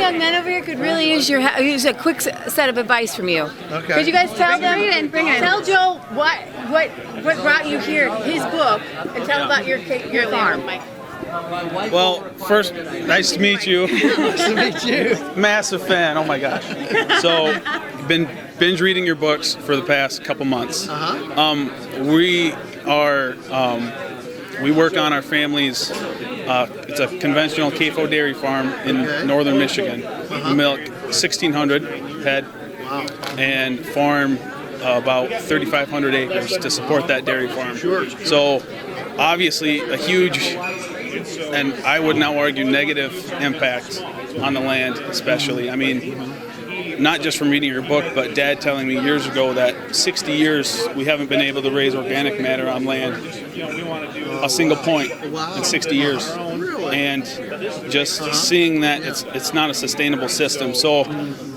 young men over here could really use a quick set of advice from you. Okay. Could you guys tell them? Bring it in. Tell Joel what brought you here, his book, and tell about your farm. Well, first, nice to meet you. Nice to meet you. Massive fan. Oh my gosh. So, been binge reading your books for the past couple months. We work on our family's. It's a conventional CAFO dairy farm in northern Michigan. We milk 1,600 head and farm about 3,500 acres to support that dairy farm. Sure. So, obviously, a huge, and I would now argue, negative impact on the land, especially. I mean, not just from reading your book, but Dad telling me years ago that 60 years we haven't been able to raise organic matter on land a single point in 60 years. And just seeing that it's not a sustainable system. So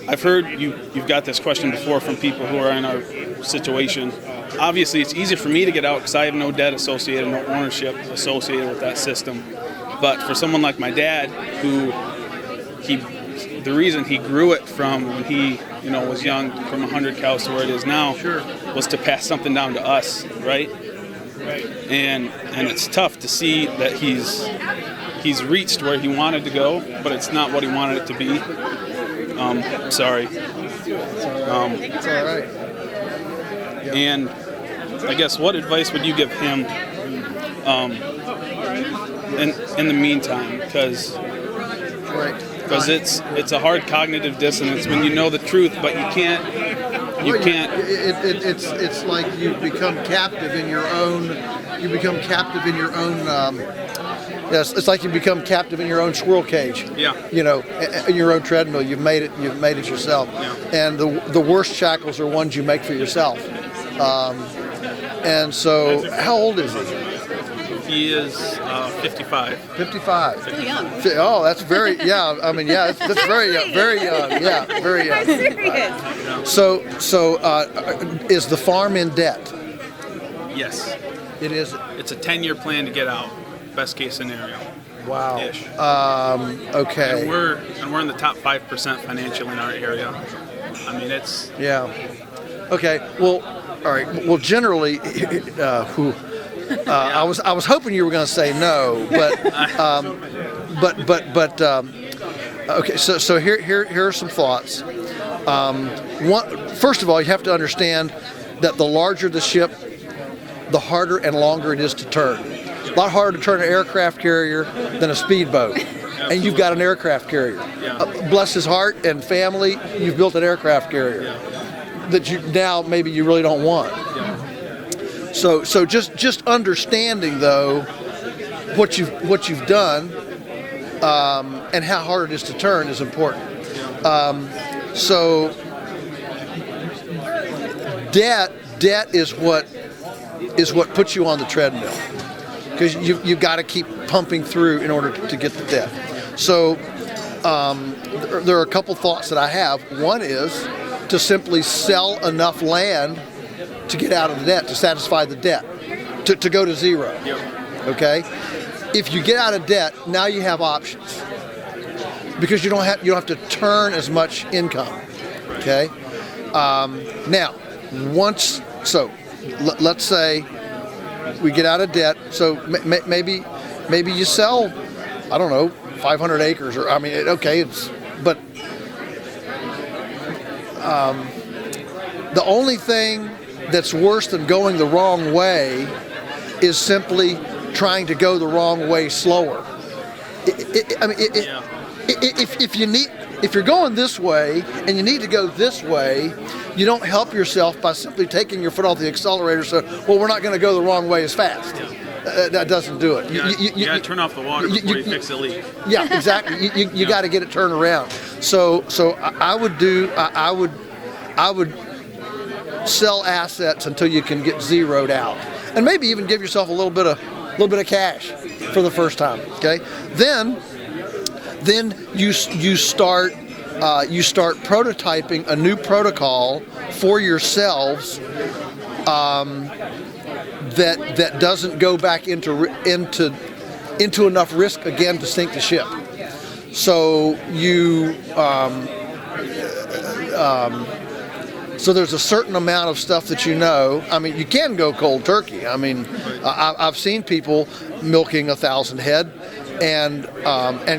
I've heard you've got this question before from people who are in our situation. Obviously, it's easy for me to get out because I have no debt associated, no ownership associated with that system. But for someone like my dad, the reason he grew it from when he was young, from 100 cows to where it is now, was to pass something down to us, right? And it's tough to see that he's reached where he wanted to go, but it's not what he wanted it to be. Sorry. It's all right. And I guess what advice would you give him in the meantime? Because it's a hard cognitive dissonance when you know the truth, but you can't. It's like you become captive in your own. Yes, it's like you become captive in your own squirrel cage. Yeah. In your own treadmill. You've made it yourself. Yeah. And the worst shackles are ones you make for yourself. And so, how old is he? He is 55. 55. Still young. Oh, that's very, that's very young, very young, very young. I'm serious. So, is the farm in debt? Yes. It is. It's a 10-year plan to get out. Best case scenario. Wow. Ish. Okay. And we're in the top 5% financially in our area. I mean, it's. Yeah. Okay. Well, all right. Well, generally, I was hoping you were going to say no, but okay. So here are some thoughts. First of all, you have to understand that the larger the ship, the harder and longer it is to turn. A lot harder to turn an aircraft carrier than a speedboat. Absolutely. And you've got an aircraft carrier. Yeah. Bless his heart and family, you've built an aircraft carrier that you now maybe you really don't want. Yeah. So just understanding though what you've done and how hard it is to turn is important. So debt is what puts you on the treadmill, because you've got to keep pumping through in order to get the debt. So there are a couple thoughts that I have. One is to simply sell enough land to get out of the debt, to satisfy the debt, to go to zero. Yep. Okay? If you get out of debt, now you have options, because you don't have to turn as much income. Okay? Now, let's say we get out of debt. So maybe you sell, I don't know, 500 acres, or but the only thing that's worse than going the wrong way is simply trying to go the wrong way slower. If you're going this way and you need to go this way, you don't help yourself by simply taking your foot off the accelerator. So, we're not going to go the wrong way as fast. That doesn't do it. You got to turn off the water before you fix the leak. Yeah, exactly. You got to get it turned around. So I would sell assets until you can get zeroed out, and maybe even give yourself a little bit of cash for the first time. Okay, then you start prototyping a new protocol for yourselves that doesn't go back into enough risk again to sink the ship. So so there's a certain amount of stuff that you know. I mean, you can go cold turkey. I mean, I've seen people milking 1,000 head and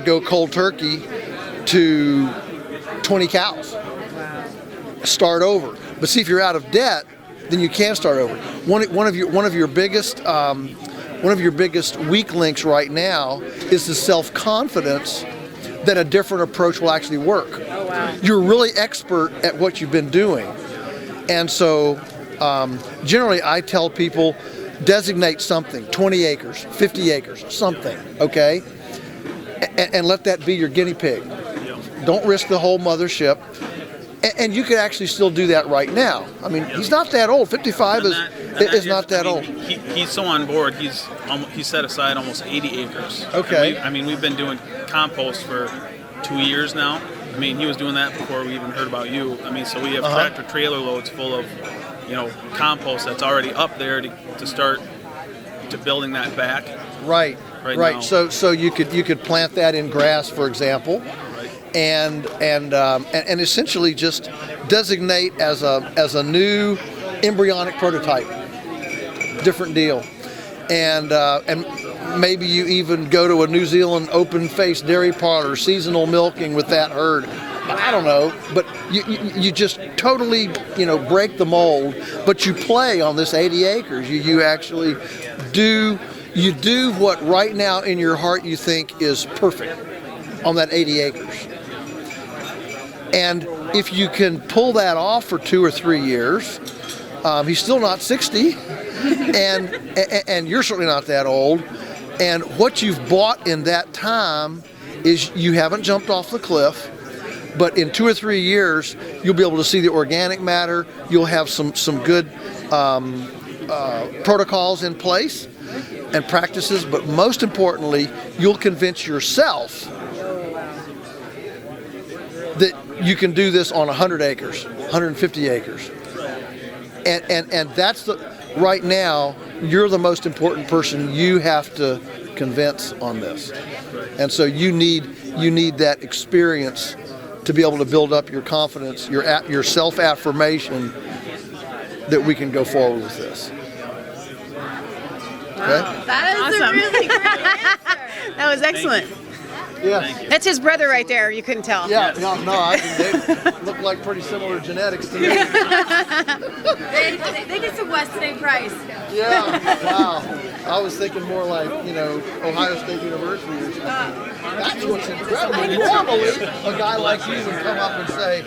go cold turkey to 20 cows. Start over. But see, if you're out of debt, then you can start over. One of your biggest weak links right now is the self-confidence that a different approach will actually work. Oh, wow. You're really expert at what you've been doing. And so generally I tell people, designate something, 20 acres, 50 acres, something, okay? And let that be your guinea pig. Don't risk the whole mothership. And you can actually still do that right now. I mean, he's not that old. 55 is not that old. He's so on board. He's set aside almost 80 acres. Okay. We've been doing compost for 2 years now. I mean, he was doing that before we even heard about you. I mean, so we have tractor trailer loads full of, compost that's already up there to start to building that back. Right. Now. So you could plant that in grass, for example. And essentially just designate as a new embryonic prototype, different deal, and maybe you even go to a New Zealand open-faced dairy parlor, seasonal milking with that herd. I don't know, but you just totally break the mold, but you play on this 80 acres. You actually do what right now in your heart you think is perfect on that 80 acres. And if you can pull that off for 2 or 3 years, he's still not 60, and you're certainly not that old. And what you've bought in that time is you haven't jumped off the cliff, but in 2 or 3 years, you'll be able to see the organic matter. You'll have some good protocols in place and practices, but most importantly, you'll convince yourself that you can do this on 100 acres, 150 acres. And that's right now, you're the most important person you have to convince on this. And so you need that experience to be able to build up your confidence, your self-affirmation that we can go forward with this. Okay? That is Awesome. a really great answer. That was excellent. Yeah. That's his brother right there. You couldn't tell. Yeah, no, they look like pretty similar genetics to me. They get some Weston A. Price. Yeah, wow. I was thinking more like, Ohio State University or something. That's what's incredible. Normally, a guy like you would come up and say,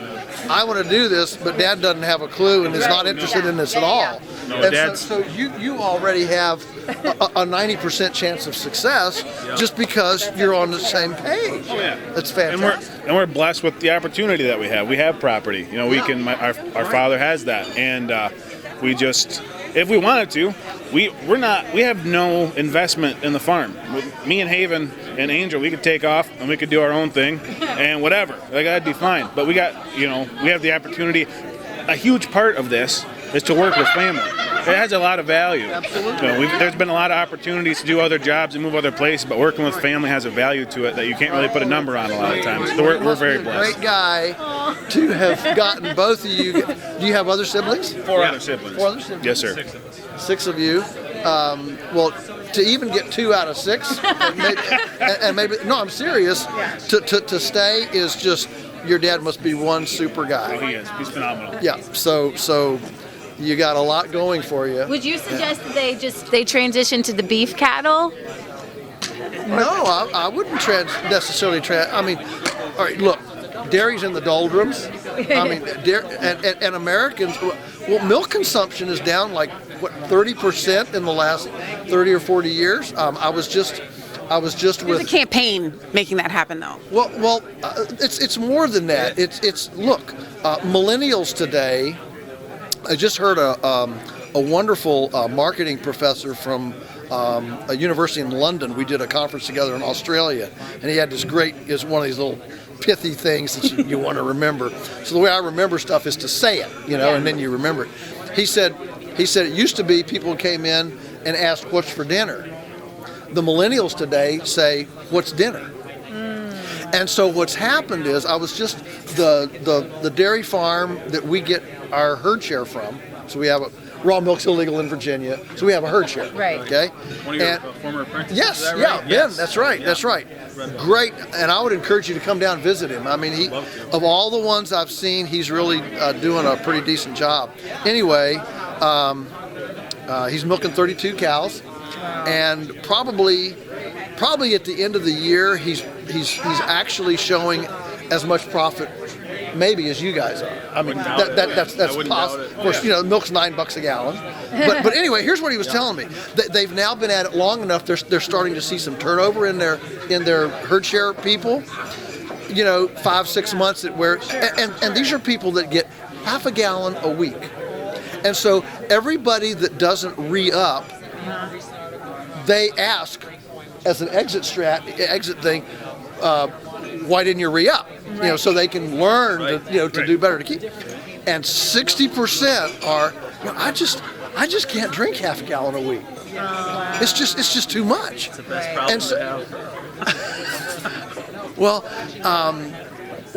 I want to do this, but Dad doesn't have a clue and is not interested in this at all. No, And so you already have a 90% chance of success just because you're on the same page. Oh, yeah. That's fantastic. And we're blessed with the opportunity that we have. We have property. We can. Our father has that, and we just, if we wanted to, we have no investment in the farm. Me and Haven and Angel, we could take off and we could do our own thing, and whatever. That'd be fine. But we got, we have the opportunity. A huge part of this is to work with family. It has a lot of value. Absolutely. There's been a lot of opportunities to do other jobs and move other places, but working with family has a value to it that you can't really put a number on a lot of times. So we're very blessed. Great guy to have gotten both of you. Do you have other siblings? 4 other siblings. 4 other siblings. Yes, sir. 6 of you. Well, to even get 2 out of 6, and maybe no, I'm serious. To stay is just, your dad must be one super guy. He is. He's phenomenal. Yeah. So you got a lot going for you. Would you suggest that they transition to the beef cattle? No, I wouldn't necessarily. I mean, all right, look, dairy's in the doldrums. I mean, and Americans, well, milk consumption is down like, 30% in the last 30 or 40 years. I was just There's with a campaign making that happen, though. Well, it's more than that. It's look, millennials today. I just heard a wonderful marketing professor from a university in London. We did a conference together in Australia, and he had this great, is one of these little pithy things that you want to remember. So the way I remember stuff is to say it, and then you remember it. He said it used to be people came in and asked, "What's for dinner?" The millennials today say, "What's dinner?" And so what's happened is I was just the dairy farm that we get our herd share from. So we have raw milk's illegal in Virginia, so we have a herd share. Right. Okay. One of your former apprentices. Yes, is that yeah, right? Ben, Yes. that's right, Yeah. that's right. Great, and I would encourage you to come down and visit him. I mean, of all the ones I've seen, he's really doing a pretty decent job. Anyway, he's milking 32 cows, and probably at the end of the year, he's actually showing as much profit maybe as you guys are. I mean, that's possible. Of course, milk's $9 a gallon. But anyway, here's what he was telling me. They've now been at it long enough. They're starting to see some turnover in their herd share people. 5-6 months and these are people that get half a gallon a week. And so everybody that doesn't re-up, they ask as an exit thing, why didn't you re-up? So they can learn to do better to keep. And 60% are, I just can't drink half a gallon a week. It's just too much. It's the best problem to have.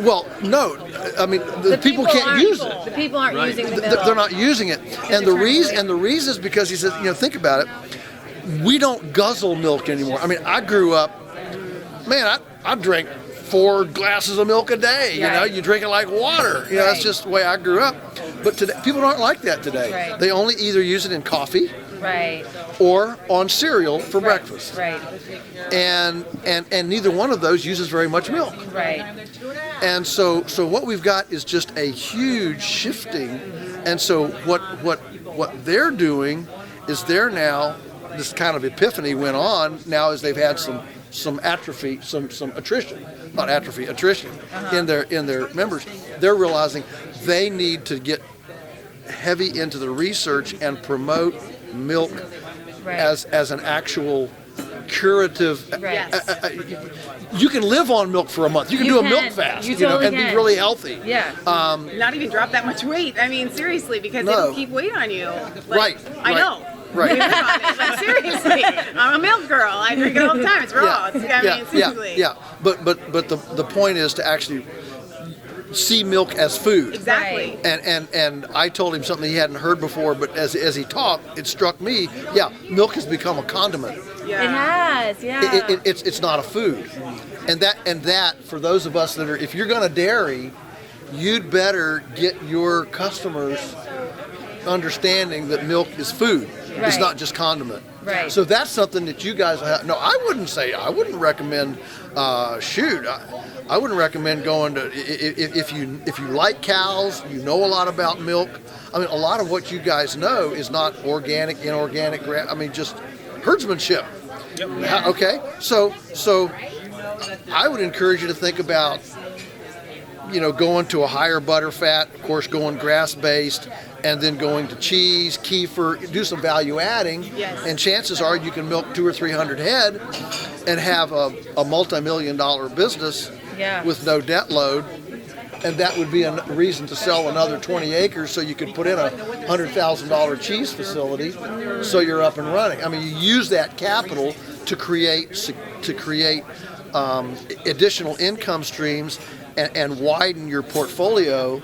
Well, no. I mean, the people can't use it. The people aren't using the milk. They're not using it, and the reason is because he says, think about it. We don't guzzle milk anymore. I mean, I grew up, man. I drank 4 glasses of milk a day. Right. You drink it like water. That's just the way I grew up. But today, people aren't like that today. Right. They only either use it in coffee, Right. or on cereal for breakfast. Right. And neither one of those uses very much milk. Right. And so what we've got is just a huge shifting. And so what they're doing is they're now, this kind of epiphany went on now as they've had some atrophy, some attrition in their members. They're realizing they need to get heavy into the research and promote milk as an actual curative. Right. You can live on milk for a month. You can do a milk fast, You totally and be can. really healthy. Yeah. Not even drop that much weight. I mean, seriously, because No. it'll keep weight on you. Right, I right, know. right. You live on it, but seriously, I'm a milk girl. I drink it all the time. It's raw. Seriously. Yeah. But the point is to actually see milk as food. Exactly. And I told him something he hadn't heard before, but as he talked, it struck me. Yeah, milk has become a condiment. Yeah. It has. Yeah. It's not a food, and that for those of us that are, if you're going to dairy, you'd better get your customers understanding that milk is food. It's Right. not just condiment. Right. So that's something that you guys have. No, I wouldn't recommend. I wouldn't recommend going to if you like cows, you know a lot about milk. I mean, a lot of what you guys know is not organic, inorganic. I mean, just herdsmanship. Yep. Okay, so I would encourage you to think about, going to a higher butter fat, of course, going grass-based, and then going to cheese, kefir, do some value adding, Yes. and chances are you can milk 200 or 300 head and have a multi-million-dollar business Yeah. with no debt load, and that would be a reason to sell another 20 acres so you could put in a $100,000 cheese facility so you're up and running. I mean, you use that capital to create additional income streams and widen your portfolio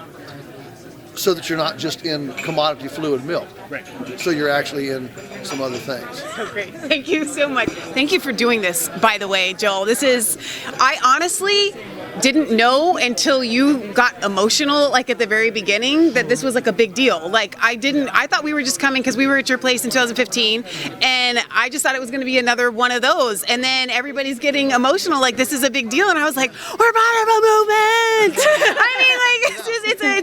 so that you're not just in commodity fluid milk. Right. So you're actually in some other things. So great. Thank you so much. Thank you for doing this, by the way, Joel. I honestly didn't know until you got emotional, like at the very beginning, that this was like a big deal. Like I thought we were just coming because we were at your place in 2015, and I just thought it was going to be another one of those. And then everybody's getting emotional, like this is a big deal, and I was like, we're part of a movement. I mean, like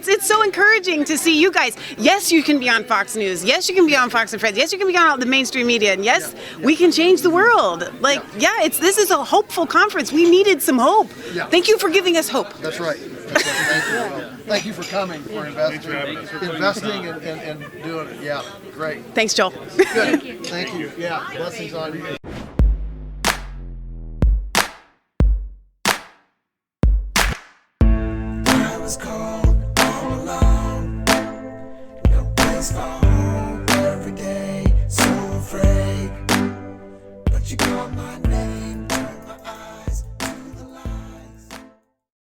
it's so encouraging to see you guys. Yes, you can be on Fox News. Yes, you can be on Fox and Friends. Yes, you can be on all the mainstream media. And yes, we can change the world. Like, this is a hopeful conference. We needed some hope. Yeah. Thank you for giving us hope. That's right. Thank you. Thank you for coming, for investing and doing it. Yeah, great. Thanks, Joel. Good. Thank you. Yeah, blessings on you. I was cold all alone, no place for home every day, so afraid. But you called my name.